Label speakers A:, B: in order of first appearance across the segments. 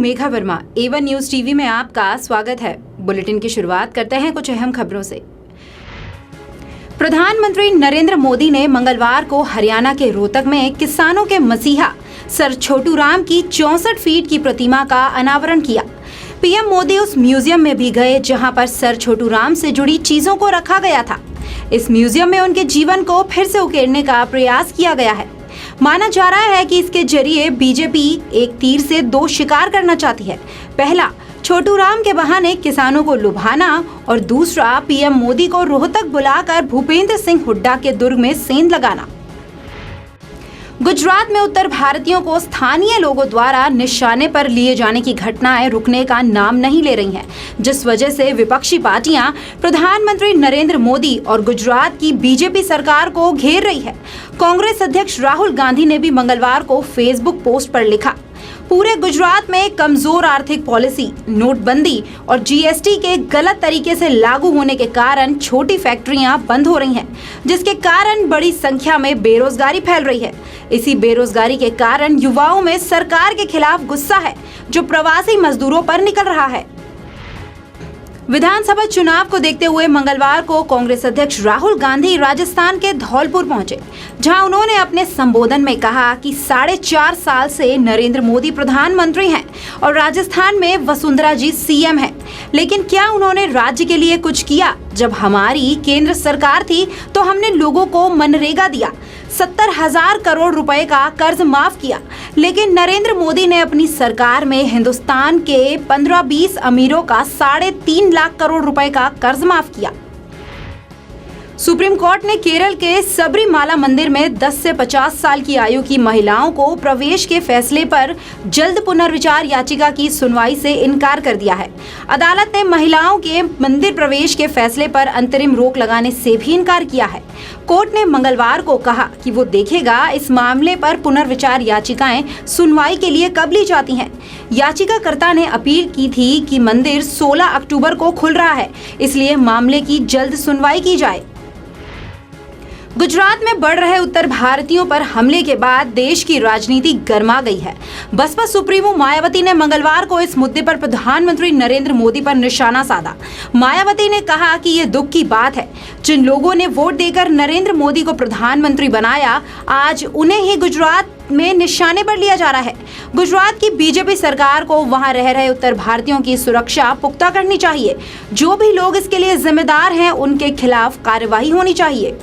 A: Megha Verma. A1 news TV में आपका स्वागत है। बुलेटिन की शुरुआत करते हैं कुछ अहम खबरों से। प्रधानमंत्री नरेंद्र मोदी ने मंगलवार को हरियाणा के रोहतक में किसानों के मसीहा सर छोटू राम की 64 फीट की प्रतिमा का अनावरण किया। पीएम मोदी उस म्यूजियम में भी गए जहां पर सर छोटू राम से जुड़ी चीजों को रखा गया था। इस म्यूजियम में उनके जीवन को फिर से उकेरने का प्रयास किया गया है। माना जा रहा है कि इसके जरिए बीजेपी एक तीर से दो शिकार करना चाहती है। पहला, छोटू राम के बहाने किसानों को लुभाना और दूसरा, पीएम मोदी को रोहतक बुलाकर भूपेंद्र सिंह हुड्डा के दुर्ग में सेंध लगाना। गुजरात में उत्तर भारतीयों को स्थानीय लोगों द्वारा निशाने पर लिए जाने की घटनाएं रुकने का नाम नहीं ले रही हैं, जिस वजह से विपक्षी पार्टियां प्रधानमंत्री नरेंद्र मोदी और गुजरात की बीजेपी सरकार को घेर रही है। कांग्रेस अध्यक्ष राहुल गांधी ने भी मंगलवार को फेसबुक पोस्ट पर लिखा, पूरे गुजरात में कमजोर आर्थिक पॉलिसी, नोटबंदी और जीएसटी के गलत तरीके से लागू होने के कारण छोटी फैक्ट्रियां बंद हो रही हैं, जिसके कारण बड़ी संख्या में बेरोजगारी फैल रही है। इसी बेरोजगारी के कारण युवाओं में सरकार के खिलाफ गुस्सा है, जो प्रवासी मजदूरों पर निकल रहा है। विधानसभा चुनाव को देखते हुए मंगलवार को कांग्रेस अध्यक्ष राहुल गांधी राजस्थान के धौलपुर पहुंचे, जहां उन्होंने अपने संबोधन में कहा कि 4.5 साल से नरेंद्र मोदी प्रधानमंत्री हैं और राजस्थान में वसुंधरा जी सीएम हैं। लेकिन क्या उन्होंने राज्य के लिए कुछ किया? जब हमारी केंद्र सरकार थी तो हमने लोगों को मनरेगा दिया, 70,000 करोड़ रुपए का कर्ज माफ किया। लेकिन नरेंद्र मोदी ने अपनी सरकार में हिंदुस्तान के 15-20 अमीरों का 3.5 लाख करोड़ रुपए का कर्ज माफ किया। सुप्रीम कोर्ट ने केरल के सबरीमाला मंदिर में 10 से 50 साल की आयु की महिलाओं को प्रवेश के फैसले पर जल्द पुनर्विचार याचिका की सुनवाई से इनकार कर दिया है। अदालत ने महिलाओं के मंदिर प्रवेश के फैसले पर अंतरिम रोक लगाने से भी इनकार किया है। कोर्ट ने मंगलवार को कहा कि वो देखेगा इस मामले पर पुनर्विचार याचिकाएं सुनवाई के लिए कब ली जाती हैं। याचिकाकर्ता ने अपील की थी कि मंदिर 16 अक्टूबर को खुल रहा है, इसलिए मामले की जल्द सुनवाई की जाए। गुजरात में बढ़ रहे उत्तर भारतीयों पर हमले के बाद देश की राजनीति गर्मा गई है। बसपा सुप्रीमो मायावती ने मंगलवार को इस मुद्दे पर प्रधानमंत्री नरेंद्र मोदी पर निशाना साधा। मायावती ने कहा कि ये दुख की बात है, जिन लोगों ने वोट देकर नरेंद्र मोदी को प्रधानमंत्री बनाया, आज उन्हें ही गुजरात में निशाने पर लिया जा रहा है। गुजरात की बीजेपी सरकार को वहां रह रहे उत्तर भारतीयों की सुरक्षा पुख्ता करनी चाहिए। जो भी लोग इसके लिए जिम्मेदार हैं, उनके खिलाफ कार्रवाई होनी चाहिए।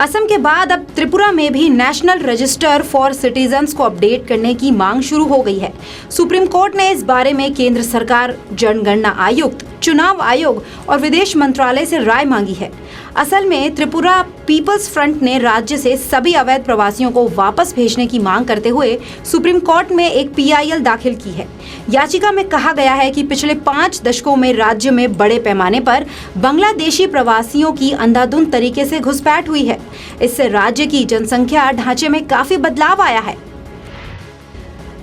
A: असम के बाद अब त्रिपुरा में भी नेशनल रजिस्टर फॉर सिटीजन्स को अपडेट करने की मांग शुरू हो गई है। सुप्रीम कोर्ट ने इस बारे में केंद्र सरकार, जनगणना आयुक्त, चुनाव आयोग और विदेश मंत्रालय से राय मांगी है। असल में त्रिपुरा पीपल्स फ्रंट ने राज्य से सभी अवैध प्रवासियों को वापस भेजने की मांग करते हुए सुप्रीम कोर्ट में एक PIL दाखिल की है। याचिका में कहा गया है कि पिछले 5 दशकों में राज्य में बड़े पैमाने पर बांग्लादेशी प्रवासियों की अंधाधुंध तरीके से घुसपैठ हुई है। इससे राज्य की जनसंख्या ढांचे में काफी बदलाव आया है।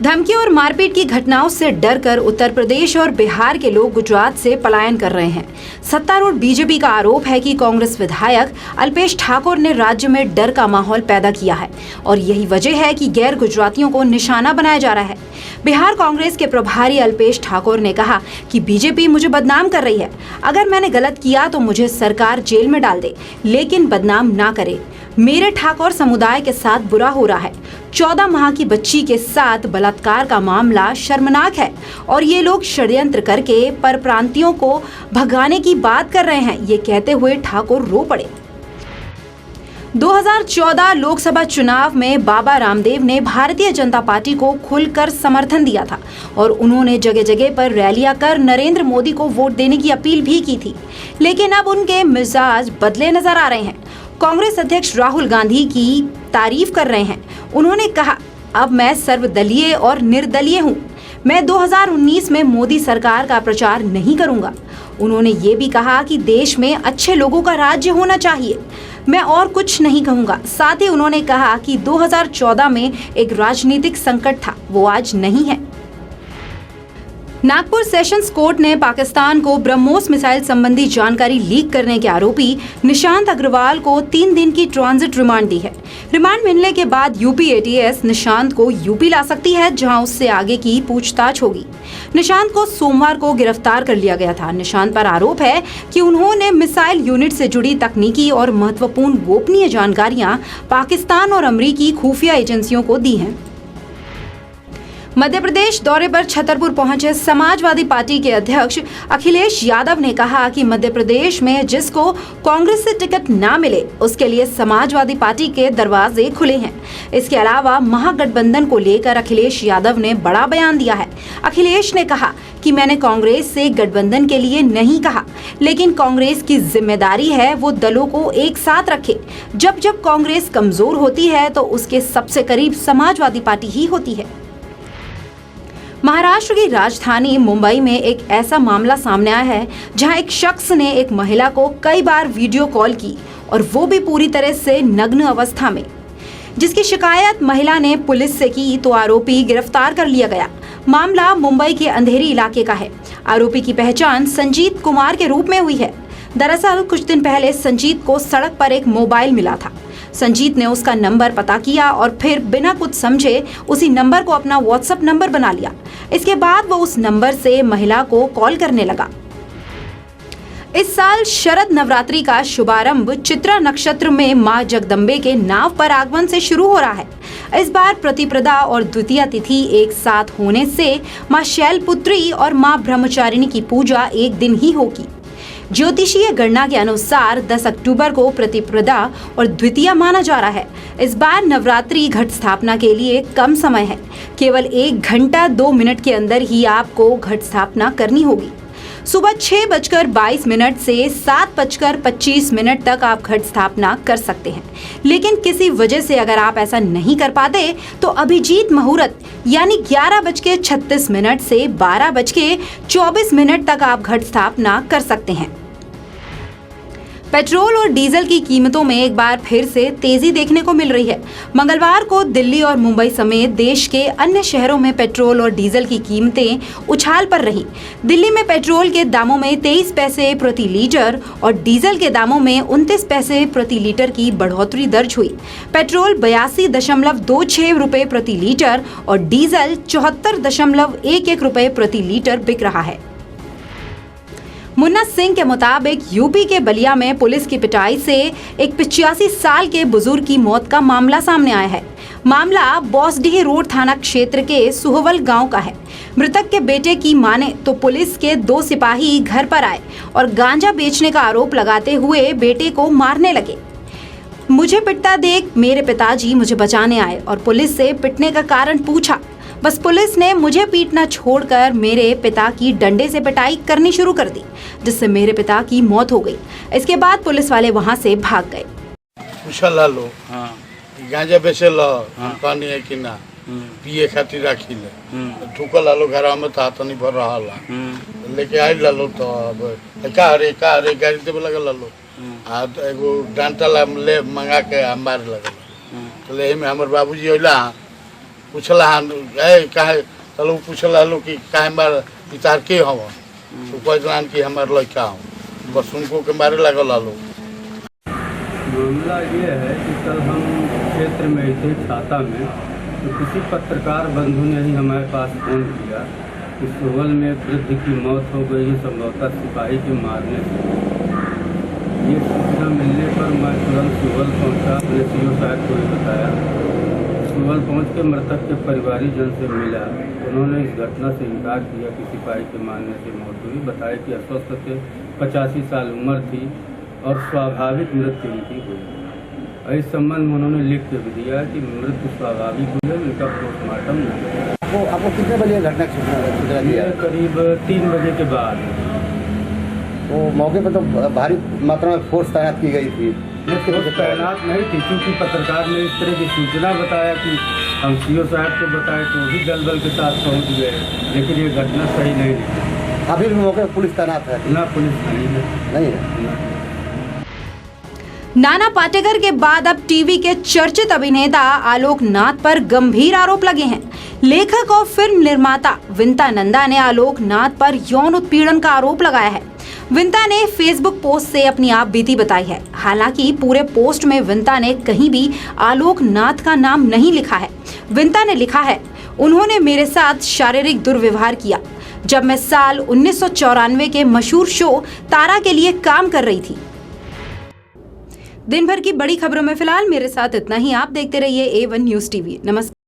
A: धमकी और मारपीट की घटनाओं से डरकर उत्तर प्रदेश और बिहार के लोग गुजरात से पलायन कर रहे हैं। सत्तारूढ़ बीजेपी का आरोप है कि कांग्रेस विधायक अल्पेश ठाकोर ने राज्य में डर का माहौल पैदा किया है और यही वजह है कि गैर गुजरातियों को निशाना बनाया जा रहा है। बिहार कांग्रेस के प्रभारी अल्पेश ठाकोर ने कहा कि बीजेपी मुझे बदनाम कर रही है। अगर मैंने गलत किया तो मुझे सरकार जेल में डाल दे, लेकिन बदनाम ना करे। मेरे ठाकुर समुदाय के साथ बुरा हो रहा है। 14 माह की बच्ची के साथ बलात्कार का मामला शर्मनाक है और ये लोग षड्यंत्र करके परप्रांतियों को भगाने की बात कर रहे हैं। ये कहते हुए ठाकुर रो पड़े। 2014 लोकसभा चुनाव में बाबा रामदेव ने भारतीय जनता पार्टी को खुलकर समर्थन दिया था और उन्होंने जगह जगह पर रैलियां कर नरेंद्र मोदी को वोट देने की अपील भी की थी। लेकिन अब उनके मिजाज बदले नजर आ रहे हैं। कांग्रेस अध्यक्ष राहुल गांधी की तारीफ कर रहे हैं। उन्होंने कहा, अब मैं सर्वदलीय और निर्दलीय हूं। मैं 2019 में मोदी सरकार का प्रचार नहीं करूंगा। उन्होंने ये भी कहा कि देश में अच्छे लोगों का राज्य होना चाहिए। मैं और कुछ नहीं कहूंगा। साथ ही उन्होंने कहा कि 2014 में एक राजनीतिक संकट था, वो आज नहीं है। नागपुर सेशंस कोर्ट ने पाकिस्तान को ब्रह्मोस मिसाइल संबंधी जानकारी लीक करने के आरोपी निशांत अग्रवाल को 3 दिन की ट्रांजिट रिमांड दी है। रिमांड मिलने के बाद यूपी एटीएस निशांत को यूपी ला सकती है, जहां उससे आगे की पूछताछ होगी। निशांत को सोमवार को गिरफ्तार कर लिया गया था। निशांत पर आरोप है कि उन्होंने मिसाइल यूनिट से जुड़ी तकनीकी और महत्वपूर्ण गोपनीय जानकारियां पाकिस्तान और अमेरिकी खुफिया एजेंसियों को दी हैं। मध्य प्रदेश दौरे पर छतरपुर पहुंचे समाजवादी पार्टी के अध्यक्ष अखिलेश यादव ने कहा कि मध्य प्रदेश में जिसको कांग्रेस से टिकट ना मिले उसके लिए समाजवादी पार्टी के दरवाजे खुले हैं। इसके अलावा महागठबंधन को लेकर अखिलेश यादव ने बड़ा बयान दिया है। अखिलेश ने कहा कि मैंने कांग्रेस से गठबंधन के लिए नहीं कहा, लेकिन कांग्रेस की जिम्मेदारी है वो दलों को एक साथ रखे। जब जब कांग्रेस कमजोर होती है तो उसके सबसे करीब समाजवादी पार्टी ही होती है। महाराष्ट्र की राजधानी मुंबई में एक ऐसा मामला सामने आया है जहां एक शख्स ने एक महिला को कई बार वीडियो कॉल की और वो भी पूरी तरह से नग्न अवस्था में। जिसकी शिकायत महिला ने पुलिस से की तो आरोपी गिरफ्तार कर लिया गया। मामला मुंबई के अंधेरी इलाके का है। आरोपी की पहचान संजीत कुमार के रूप में हुई है। दरअसल कुछ दिन पहले संजीत को सड़क पर एक मोबाइल मिला था। संजीत ने उसका नंबर पता किया और फिर बिना कुछ समझे उसी नंबर को अपना व्हाट्सएप नंबर बना लिया। इसके बाद वो उस नंबर से महिला को कॉल करने लगा। इस साल शरद नवरात्रि का शुभारंभ चित्रा नक्षत्र में मां जगदम्बे के नाव पर आगमन से शुरू हो रहा है। इस बार प्रतिपदा और द्वितीया तिथि एक साथ होने से मां शैलपुत्री और मां ब्रह्मचारिणी की पूजा एक दिन ही होगी। ज्योतिषीय गणना के अनुसार 10 अक्टूबर को प्रतिपदा और द्वितीया माना जा रहा है। इस बार नवरात्रि घट स्थापना के लिए कम समय है। केवल 1 घंटा 2 मिनट के अंदर ही आपको घट स्थापना करनी होगी। सुबह 6:22 से 7:25 तक आप घट स्थापना कर सकते हैं, लेकिन किसी वजह से अगर आप ऐसा नहीं कर पाते तो अभिजीत मुहूर्त यानी 11:36 से 12:24 तक आप घट स्थापना कर सकते हैं। पेट्रोल और डीजल की कीमतों में एक बार फिर से तेजी देखने को मिल रही है। मंगलवार को दिल्ली और मुंबई समेत देश के अन्य शहरों में पेट्रोल और डीजल की कीमतें उछाल पर रहीं। दिल्ली में पेट्रोल के दामों में 23 पैसे प्रति लीटर और डीजल के दामों में 29 पैसे प्रति लीटर की बढ़ोतरी दर्ज हुई। पेट्रोल 82.26 रुपए प्रति लीटर और डीजल 74.11 रुपए प्रति लीटर बिक रहा है। मुन्ना सिंह के मुताबिक यूपी के बलिया में पुलिस की पिटाई से एक 85 साल के बुजुर्ग की मौत का मामला सामने आया है। मामला बॉसडीह रोड थाना क्षेत्र के सुहवल गांव का है। मृतक के बेटे की माने तो पुलिस के 2 सिपाही घर पर आए और गांजा बेचने का आरोप लगाते हुए बेटे को मारने लगे। मुझे पिटता देख मेरे पिताजी मुझे बचाने आए और पुलिस से पिटने का कारण पूछा। बस पुलिस ने मुझे पीटना छोड़कर मेरे पिता की डंडे से पिटाई करनी शुरू कर दी, जिससे मेरे पिता की मौत हो गई। इसके बाद पुलिस वाले वहां से भाग गए।
B: लो गांजा बेचे लो पानी है कि ना पिए खातिर राखी ले ठुकल आलो घर में था तो नहीं भर रहा लेके आई लो तो अब का रे गाड़ी देवे लगे लो आ एगो डांटा ले मंगा के मारे लगे तो ले में हमर बाबूजी होला पूछला कहे चलो पूछला लो कि काहे मार पितार के हम तो कहलान कि हमार लड़का हूँ बस उनको के मारे लगल लो।
C: मामला ये है कि कल हम क्षेत्र में थे छाता में तो किसी पत्रकार बंधु ने ही हमारे पास फ़ोन किया कि सुहवल में वृद्ध की मौत हो गई है, संभवतः सिपाही के मारने से। ये सूचना मिलने पर मैं तुरंत सुहवल पहुँचा, अपने सीओ साहब को बताया। सुहवल पहुँच के मृतक के परिवारीजन से मिला। उन्होंने इस घटना से इनकार किया कि सिपाही के मारने से मौत हुई। बताया कि अस्वस्थ थे, 85 साल उम्र थी और स्वाभाविक मृत्यु उनकी हुई। इस संबंध में उन्होंने लिख के भी दिया कि मृत्यु स्वाभाविक हुई है, उनका पोस्टमार्टम नहीं।
D: आपको कितने बजे घटना सूचना दिया?
C: करीब 3 बजे के बाद।
D: वो मौके पर तो भारी मात्रा में फोर्स तैनात की गई थी।
C: तैनात नहीं थी क्योंकि पत्रकार ने इस तरह की सूचना बताया कि हम सीओ साहब को बताए तो भी दल बल के साथ पहुंच गए, लेकिन ये घटना सही नहीं निकली।
D: अभी भी मौके पर पुलिस तैनात है?
C: ना, पुलिस नहीं है।
A: नाना पाटेकर के बाद अब टीवी के चर्चित अभिनेता आलोक नाथ पर गंभीर आरोप लगे हैं। लेखक और फिल्म निर्माता विंता नंदा ने आलोक नाथ पर यौन उत्पीड़न का आरोप लगाया है। विंता ने फेसबुक पोस्ट से अपनी आप बीती बताई है। हालांकि पूरे पोस्ट में विंता ने कहीं भी आलोक नाथ का नाम नहीं लिखा है। विंता ने लिखा है, उन्होंने मेरे साथ शारीरिक दुर्व्यवहार किया जब मैं साल 1994 के मशहूर शो तारा के लिए काम कर रही थी। दिन भर की बड़ी खबरों में फिलहाल मेरे साथ इतना ही। आप देखते रहिए A1 न्यूज़ टीवी। नमस्कार।